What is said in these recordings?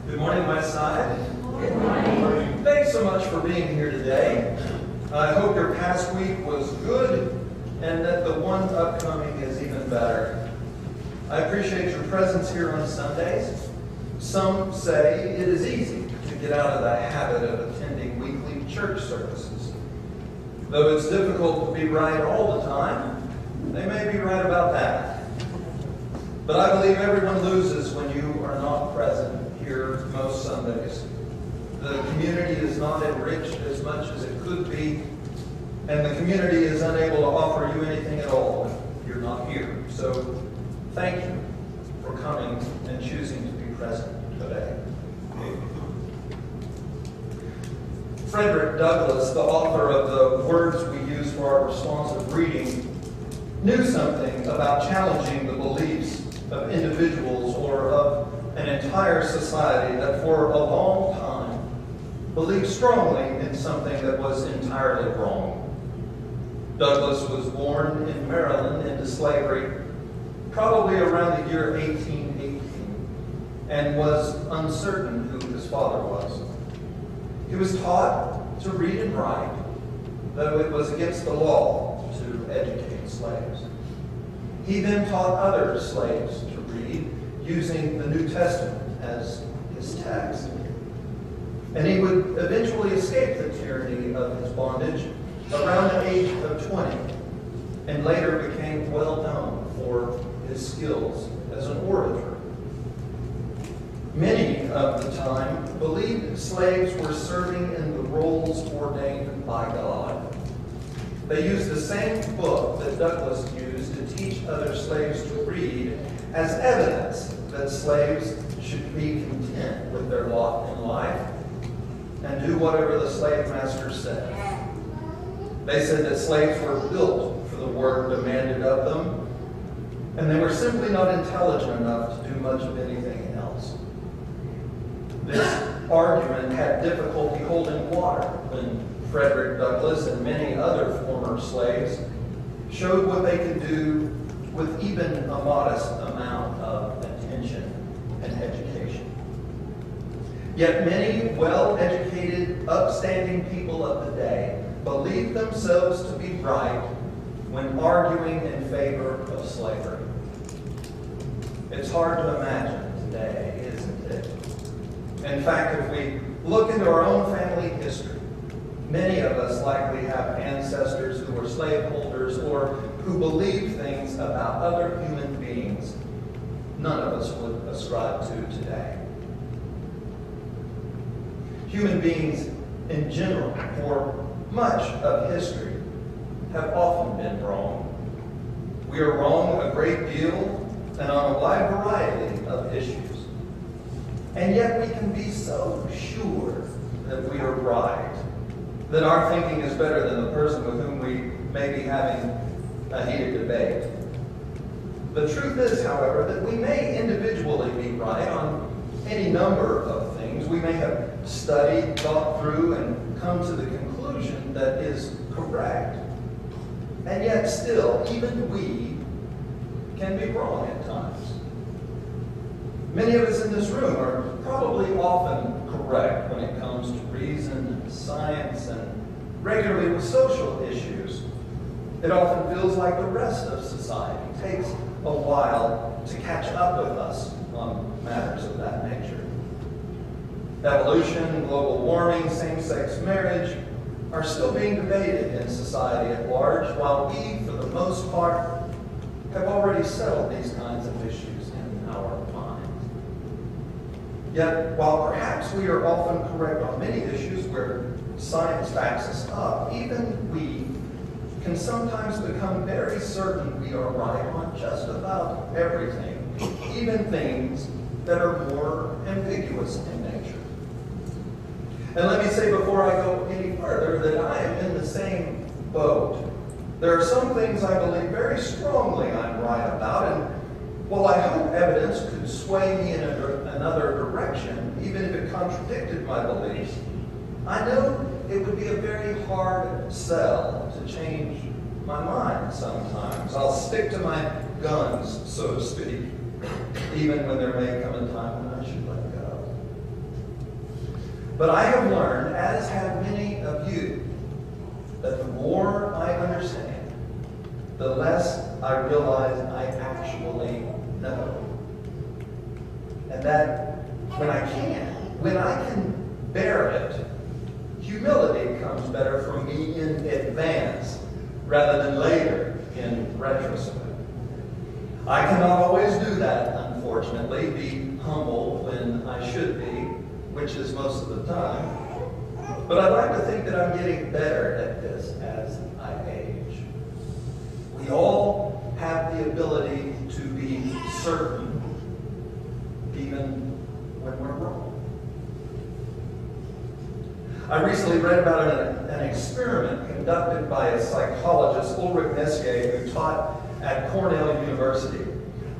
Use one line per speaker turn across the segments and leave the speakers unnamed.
Good morning, Westside.
Good morning.
Thanks so much for being here today. I hope your past week was good and that the one upcoming is even better. I appreciate your presence here on Sundays. Some say it is easy to get out of the habit of attending weekly church services. Though it's difficult to be right all the time, they may be right about that. But I believe everyone loses when you are not present here most Sundays. The community is not enriched as much as it could be, and the community is unable to offer you anything at all if you're not here. So thank you for coming and choosing to be present today. Frederick Douglass, the author of the words we use for our responsive reading, knew something about challenging the beliefs of individuals or of an entire society that for a long time believed strongly in something that was entirely wrong. Douglass was born in Maryland into slavery, probably around the year 1818, and was uncertain who his father was. He was taught to read and write, though it was against the law to educate slaves. He then taught other slaves to read, using the New Testament as his text. And he would eventually escape the tyranny of his bondage around the age of 20, and later became well known for his skills as an orator. Many of the time believed slaves were serving in the roles ordained by God. They used the same book that Douglass used to teach other slaves to read as evidence that slaves should be content with their lot in life and do whatever the slave master said. They said that slaves were built for the work demanded of them, and they were simply not intelligent enough to do much of anything else. This argument had difficulty holding water when Frederick Douglass and many other former slaves showed what they could do with even a modest amount of attention and education. Yet many well-educated, upstanding people of the day believed themselves to be right when arguing in favor of slavery. It's hard to imagine today, isn't it? In fact, if we look into our own family history, many of us likely have ancestors who were slaveholders or who believe things about other human beings none of us would ascribe to today. Human beings in general, for much of history, have often been wrong. We are wrong a great deal and on a wide variety of issues. And yet we can be so sure that we are right, that our thinking is better than the person with whom we may be having a heated debate. The truth is, however, that we may individually be right on any number of things. We may have studied, thought through, and come to the conclusion that is correct. And yet still, even we can be wrong at times. Many of us in this room are probably often correct when it comes to reason, science, and regularly with social issues. It often feels like the rest of society takes a while to catch up with us on matters of that nature. Evolution, global warming, same-sex marriage are still being debated in society at large, while we, for the most part, have already settled these kinds of issues in our minds. Yet, while perhaps we are often correct on many issues where science backs us up, even we can sometimes become very certain we are right on just about everything, even things that are more ambiguous in nature. And let me say before I go any further that I am in the same boat. There are some things I believe very strongly I'm right about, and while I hope evidence could sway me in another direction, even if it contradicted my beliefs, I know it would be a very hard sell to change my mind sometimes. I'll stick to my guns, so to speak, even when there may come a time when I should let go. But I have learned, as have many of you, that the more I understand, the less I realize I actually know. And that when I can bear it, humility comes better for me in advance rather than later in retrospect. I cannot always do that, unfortunately, be humble when I should be, which is most of the time. But I'd like to think that I'm getting better at this as I age. We all have the ability to be certain, even when we're wrong. I recently read about an experiment conducted by a psychologist, Ulrich Neske, who taught at Cornell University.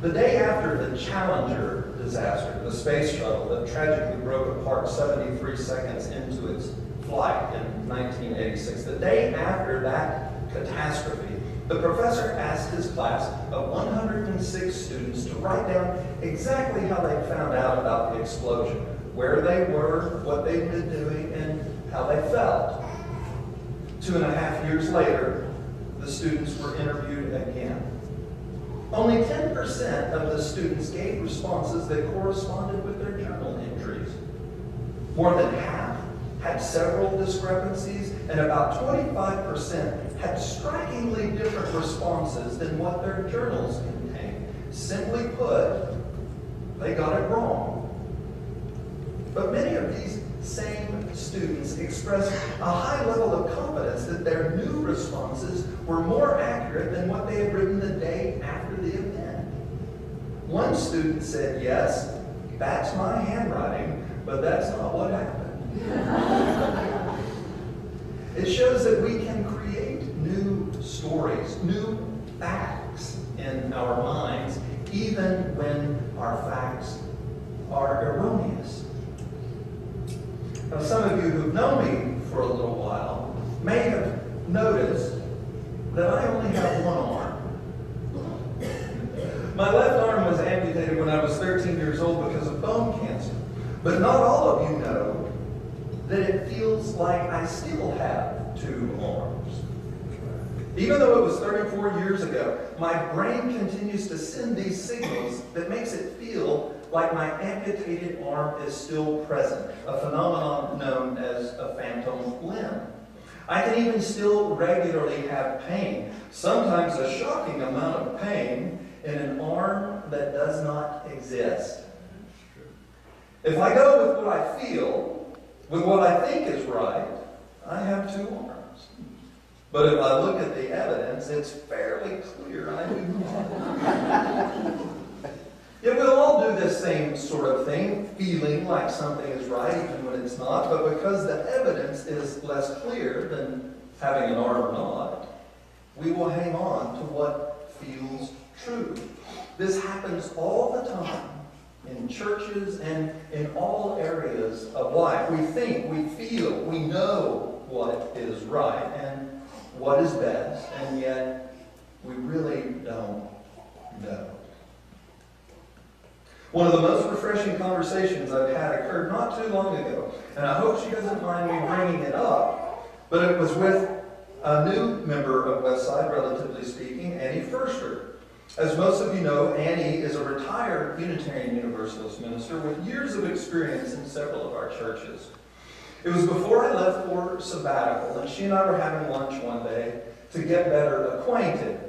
The day after the Challenger disaster, the space shuttle that tragically broke apart 73 seconds into its flight in 1986, the day after that catastrophe, the professor asked his class of 106 students to write down exactly how they found out about the explosion, where they were, what they'd been doing, and how they felt. 2.5 years later, the students were interviewed again. Only 10% of the students gave responses that corresponded with their journal entries. More than half had several discrepancies, and about 25% had strikingly different responses than what their journals contained. Simply put, they got it wrong. But many of these same students expressed a high level of confidence that their new responses were more accurate than what they had written the day after the event. One student said, "Yes, that's my handwriting, but that's not what happened." It shows that we can create new stories, new facts in our minds, even when our facts are erroneous. Now, some of you who've known me for a little while may have noticed that I only have one arm. My left arm was amputated when I was 13 years old because of bone cancer. But not all of you know that it feels like I still have two arms. Even though it was 34 years ago, my brain continues to send these signals that makes it feel like my amputated arm is still present, a phenomenon known as a phantom limb. I can even still regularly have pain, sometimes a shocking amount of pain, in an arm that does not exist. If I go with what I feel, with what I think is right, I have two arms. But if I look at the evidence, it's fairly clear I do not. Yet we'll all do this same sort of thing, feeling like something is right even when it's not, but because the evidence is less clear than having an arm or not, we will hang on to what feels true. This happens all the time in churches and in all areas of life. We think, we feel, we know what is right and what is best, and yet we really don't know. One of the most refreshing conversations I've had occurred not too long ago, and I hope she doesn't mind me bringing it up, but it was with a new member of Westside, relatively speaking, Annie Furster. As most of you know, Annie is a retired Unitarian Universalist minister with years of experience in several of our churches. It was before I left for sabbatical, and she and I were having lunch one day to get better acquainted.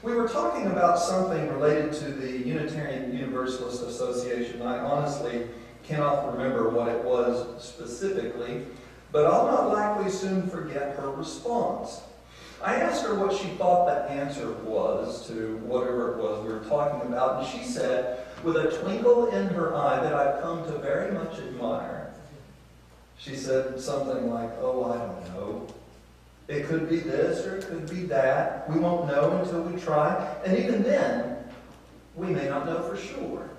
We were talking about something related to the Unitarian Universalist Association. I honestly cannot remember what it was specifically, but I'll not likely soon forget her response. I asked her what she thought the answer was to whatever it was we were talking about, and she said, with a twinkle in her eye that I've come to very much admire, she said something like, "Oh, I don't know. It could be this or it could be that. We won't know until we try. And even then, we may not know for sure."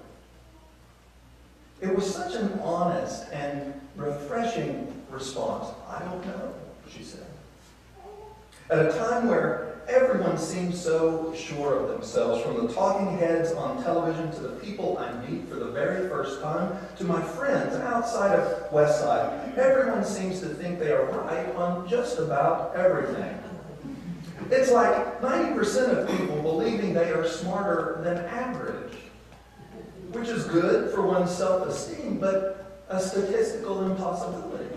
It was such an honest and refreshing response. "I don't know," she said. At a time where everyone seems so sure of themselves, from the talking heads on television to the people I meet for the very first time to my friends outside of Westside. Everyone seems to think they are right on just about everything. It's like 90% of people believing they are smarter than average, which is good for one's self-esteem, but a statistical impossibility.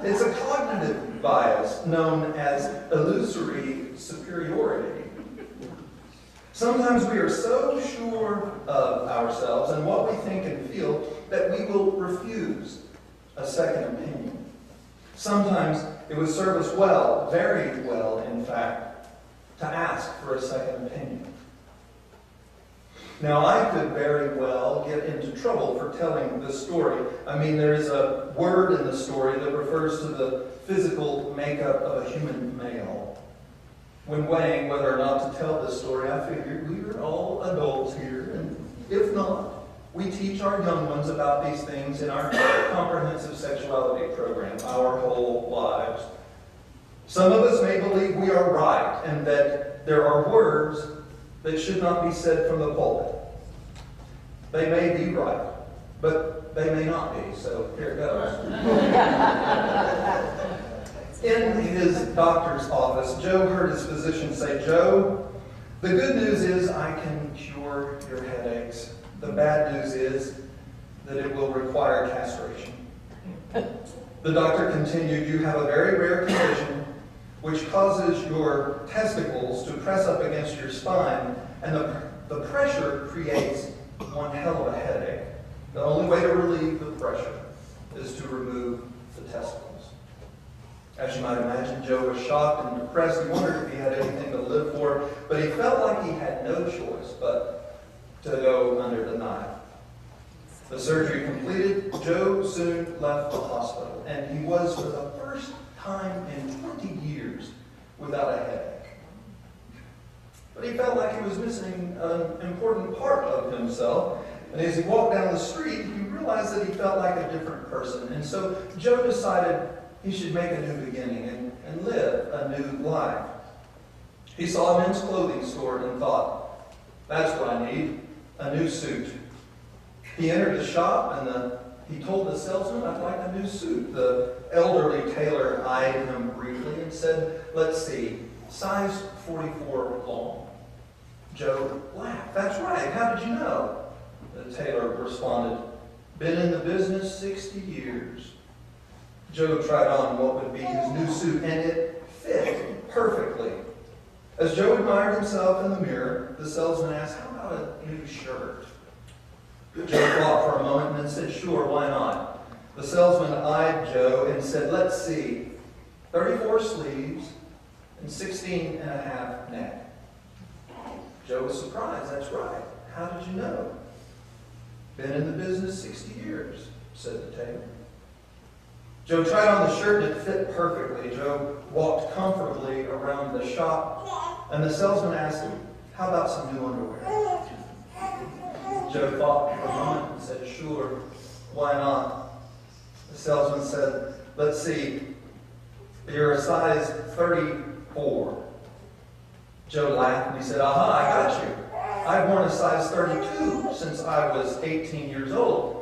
It's a cognitive bias known as illusory superiority. Sometimes we are so sure of ourselves and what we think and feel that we will refuse a second opinion. Sometimes it would serve us well, very well, in fact, to ask for a second opinion. Now, I could very well get into trouble for telling this story. I mean, there is a word in the story that refers to the physical makeup of a human male. When weighing whether or not to tell this story, I figured we were all adults here, and if not, we teach our young ones about these things in our comprehensive sexuality program, Our Whole Lives. Some of us may believe we are right and that there are words that should not be said from the pulpit. They may be right, but they may not be, so here it goes. In his doctor's office, Joe heard his physician say, "Joe, the good news is I can cure your headaches. The bad news is that it will require castration." The doctor continued, "You have a very rare condition which causes your testicles to press up against your spine, and the pressure creates one hell of a headache. The only way to relieve the pressure is to remove the testicles." As you might imagine, Joe was shocked and depressed. He wondered if he had anything to live for, but he felt like he had no choice but to go under the knife. The surgery completed, Joe soon left the hospital, and he was, for the first time in 20 years, without a headache. But he felt like he was missing an important part of himself, and as he walked down the street, he realized that he felt like a different person. And so Joe decided he should make a new beginning and live a new life. He saw a men's clothing store and thought, "That's what I need, a new suit." He entered the shop and he told the salesman, "I'd like a new suit." The elderly tailor eyed him briefly and said, "Let's see, size 44 long." Joe laughed. "That's right. How did you know?" The tailor responded, "Been in the business 60 years." Joe tried on what would be his new suit, and it fit perfectly. As Joe admired himself in the mirror, the salesman asked, "How about a new shirt?" Joe thought for a moment and then said, "Sure, why not?" The salesman eyed Joe and said, "Let's see, 34 sleeves and 16 and a half neck." Joe was surprised. "That's right. How did you know?" "Been in the business 60 years, said the tailor. Joe tried on the shirt and it fit perfectly. Joe walked comfortably around the shop, and the salesman asked him, "How about some new underwear?" Joe thought for a moment and said, "Sure, why not?" The salesman said, "Let's see, you're a size 34. Joe laughed and he said, "Aha, I got you. I've worn a size 32 since I was 18 years old."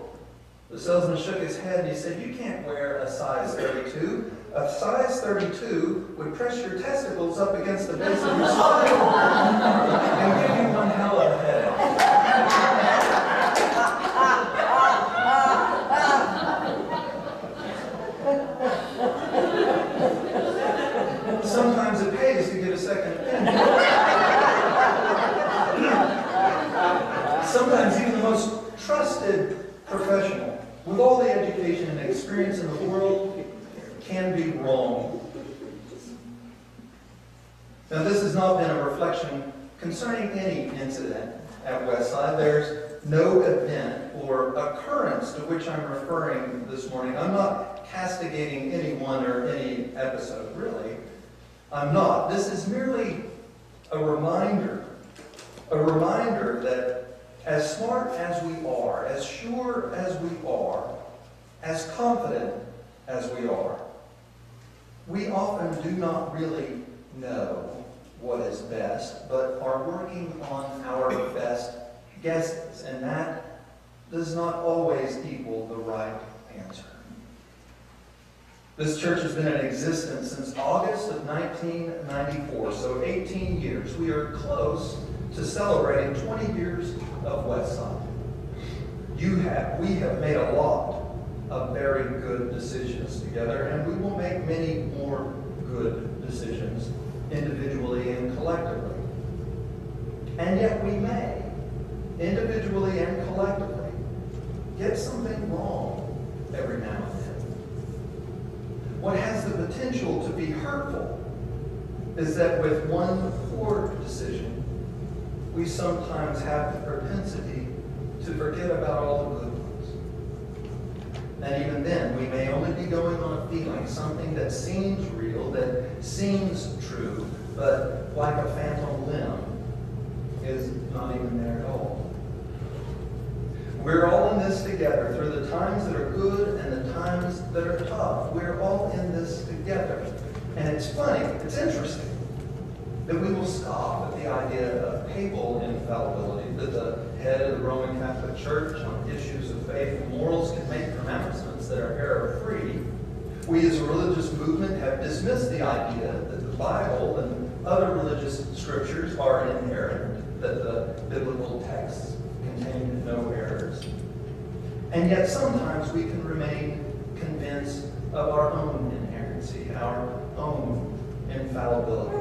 The salesman shook his head and he said, "You can't wear a size 32. A size 32 would press your testicles up against the base of your spine and give you one hell of a headache." Sometimes it pays to get a second opinion. Sometimes even the most trusted professional, with all the education and experience in the world, can be wrong. Now, this has not been a reflection concerning any incident at Westside. There's no event or occurrence to which I'm referring this morning. I'm not castigating anyone or any episode, really. I'm not. This is merely a reminder that as smart as we are, as sure as we are, as confident as we are, we often do not really know what is best, but are working on our best guesses, and that does not always equal the right answer. This church has been in existence since August of 1994, so 18 years. We are close to celebrating 20 years of Westside. We have made a lot of very good decisions together, and we will make many more good decisions individually and collectively. And yet we may, individually and collectively, get something wrong every now and then. What has the potential to be hurtful is that with one poor decision, we sometimes have the propensity to forget about all the good ones. And even then, we may only be going on a feeling, something that seems real, that seems true, but like a phantom limb, is not even there at all. We're all in this together through the times that are good and the times that are tough. We're all in this together. And it's funny, it's interesting, that we will scoff at the idea of papal infallibility, that the head of the Roman Catholic Church on issues of faith and morals can make pronouncements that are error-free. We as a religious movement have dismissed the idea that the Bible and other religious scriptures are inerrant, that the biblical texts contain no errors. And yet sometimes we can remain convinced of our own inerrancy, our own infallibility.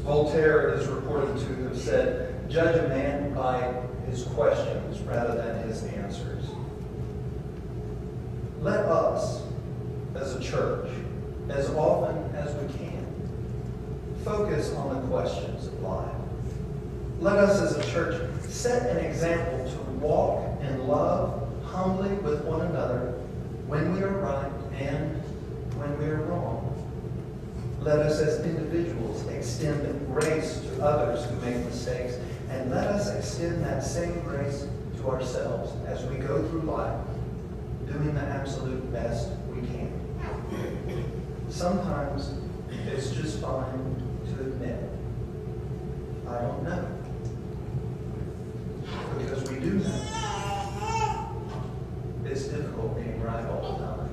Voltaire is reported to have said, "Judge a man by his questions rather than his answers." Let us, as a church, as often as we can, focus on the questions of life. Let us, as a church, set an example to walk in love humbly with one another when we are right and when we are wrong. Let us, as individuals, extend grace to others who make mistakes, and let us extend that same grace to ourselves as we go through life, doing the absolute best we can. Sometimes it's just fine to admit, I don't know. Because we do know. It's difficult being right all the time.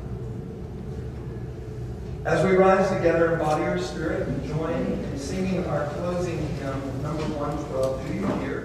As we rise together in body or spirit and join in singing our closing hymn, number 112, do you hear?